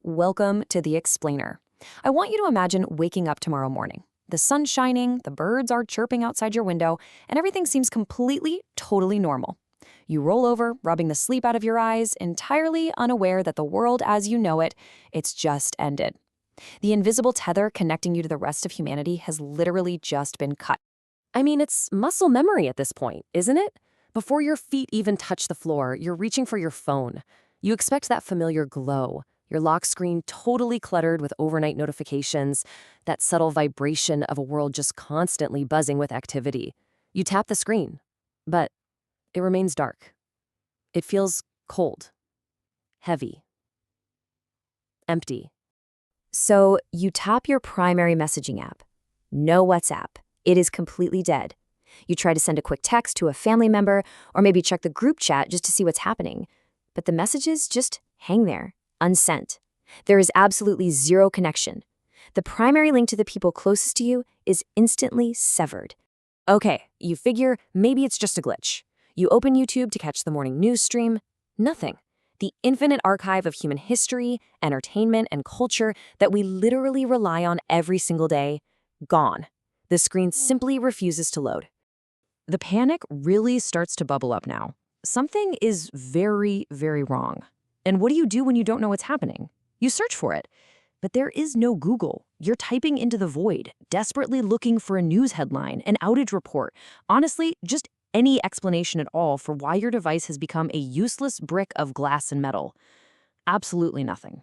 welcome to The Explainer. I want you to imagine waking up tomorrow morning. The sun's shining, the birds are chirping outside your window, and everything seems completely, totally normal. You roll over, rubbing the sleep out of your eyes, entirely unaware that the world as you know it, it's just ended. The invisible tether connecting you to the rest of humanity has literally just been cut. I mean, it's muscle memory at this point, isn't it? Before your feet even touch the floor, you're reaching for your phone. You expect that familiar glow, your lock screen totally cluttered with overnight notifications, that subtle vibration of a world just constantly buzzing with activity. You tap the screen, but it remains dark. It feels cold, heavy, empty. So you tap your primary messaging app. No WhatsApp. It is completely dead. You try to send a quick text to a family member or maybe check the group chat just to see what's happening. But the messages just hang there, unsent. There is absolutely zero connection. The primary link to the people closest to you is instantly severed. Okay, you figure maybe it's just a glitch. You open YouTube to catch the morning news stream. Nothing. The infinite archive of human history, entertainment, and culture that we literally rely on every single day, gone. The screen simply refuses to load. The panic really starts to bubble up now. Something is very, very wrong. And what do you do when you don't know what's happening? You search for it. But there is no Google. You're typing into the void, desperately looking for a news headline, an outage report. Honestly, just any explanation at all for why your device has become a useless brick of glass and metal. Absolutely nothing.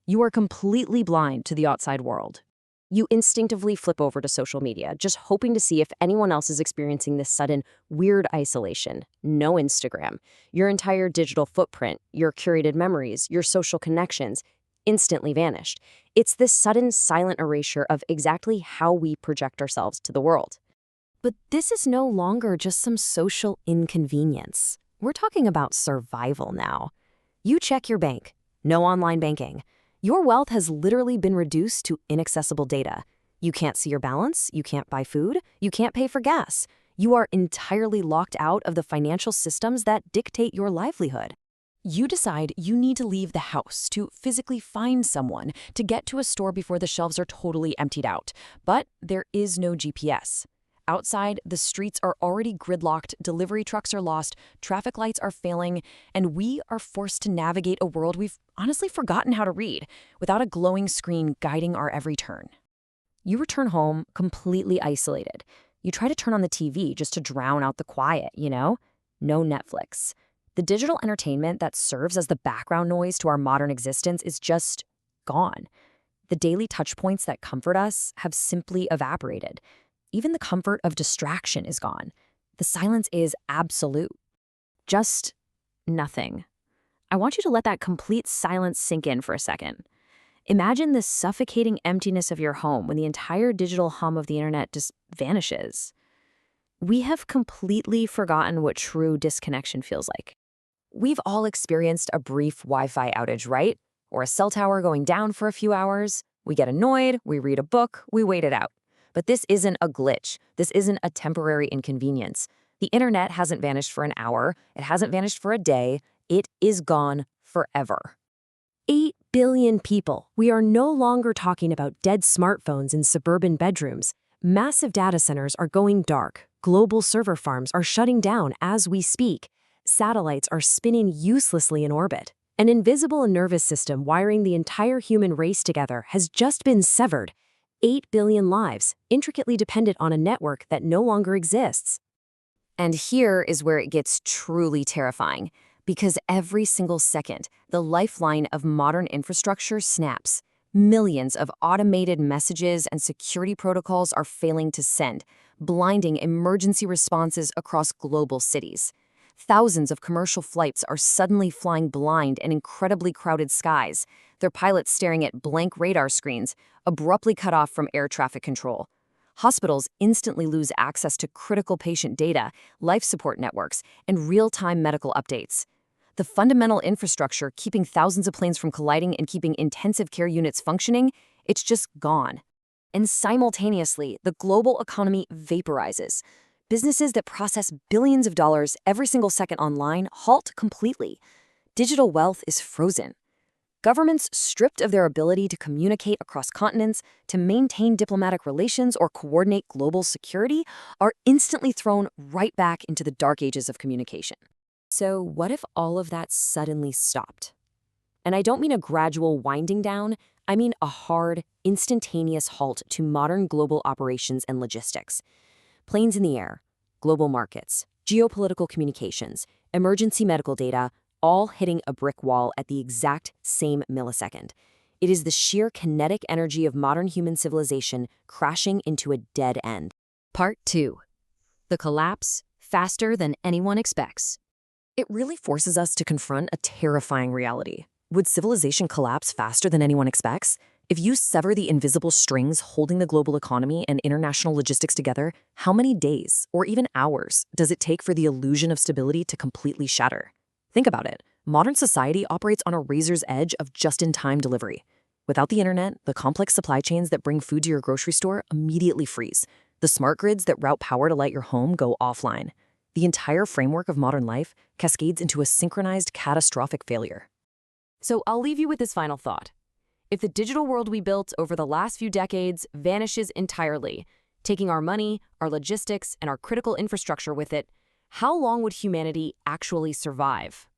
You are completely blind to the outside world. You instinctively flip over to social media, just hoping to see if anyone else is experiencing this sudden, weird isolation. No Instagram. Your entire digital footprint, your curated memories, your social connections, instantly vanished. It's this sudden, silent erasure of exactly how we project ourselves to the world. But this is no longer just some social inconvenience. We're talking about survival now. You check your bank. No online banking. Your wealth has literally been reduced to inaccessible data. You can't see your balance, you can't buy food, you can't pay for gas. You are entirely locked out of the financial systems that dictate your livelihood. You decide you need to leave the house to physically find someone to get to a store before the shelves are totally emptied out. But there is no GPS. Outside, the streets are already gridlocked, delivery trucks are lost, traffic lights are failing, and we are forced to navigate a world we've honestly forgotten how to read, without a glowing screen guiding our every turn. You return home completely isolated. You try to turn on the TV just to drown out the quiet, No Netflix. The digital entertainment that serves as the background noise to our modern existence is just gone. The daily touchpoints that comfort us have simply evaporated. Even the comfort of distraction is gone. The silence is absolute. Just nothing. I want you to let that complete silence sink in for a second. Imagine the suffocating emptiness of your home when the entire digital hum of the internet just vanishes. We have completely forgotten what true disconnection feels like. We've all experienced a brief Wi-Fi outage, right? Or a cell tower going down for a few hours. We get annoyed, we read a book, we wait it out. But this isn't a glitch. This isn't a temporary inconvenience. The internet hasn't vanished for an hour. It hasn't vanished for a day. It is gone forever. 8 billion people. We are no longer talking about dead smartphones in suburban bedrooms. Massive data centers are going dark. Global server farms are shutting down as we speak. Satellites are spinning uselessly in orbit. An invisible nervous system wiring the entire human race together has just been severed. 8 billion lives, intricately dependent on a network that no longer exists. And here is where it gets truly terrifying, because every single second, the lifeline of modern infrastructure snaps. Millions of automated messages and security protocols are failing to send, blinding emergency responses across global cities. Thousands of commercial flights are suddenly flying blind in incredibly crowded skies, their pilots staring at blank radar screens, abruptly cut off from air traffic control. Hospitals instantly lose access to critical patient data, life support networks, and real-time medical updates. The fundamental infrastructure keeping thousands of planes from colliding and keeping intensive care units functioning, it's just gone. And simultaneously, the global economy vaporizes. Businesses that process billions of dollars every single second online halt completely. Digital wealth is frozen. Governments stripped of their ability to communicate across continents, to maintain diplomatic relations, or coordinate global security are instantly thrown right back into the dark ages of communication. So, what if all of that suddenly stopped? And I don't mean a gradual winding down, I mean a hard, instantaneous halt to modern global operations and logistics. Planes in the air, global markets, geopolitical communications, emergency medical data, all hitting a brick wall at the exact same millisecond. It is the sheer kinetic energy of modern human civilization crashing into a dead end. Part 2. The collapse faster than anyone expects. It really forces us to confront a terrifying reality. Would civilization collapse faster than anyone expects? If you sever the invisible strings holding the global economy and international logistics together, how many days, or even hours, does it take for the illusion of stability to completely shatter? Think about it. Modern society operates on a razor's edge of just-in-time delivery. Without the internet, the complex supply chains that bring food to your grocery store immediately freeze. The smart grids that route power to light your home go offline. The entire framework of modern life cascades into a synchronized catastrophic failure. So I'll leave you with this final thought. If the digital world we built over the last few decades vanishes entirely, taking our money, our logistics, and our critical infrastructure with it, how long would humanity actually survive?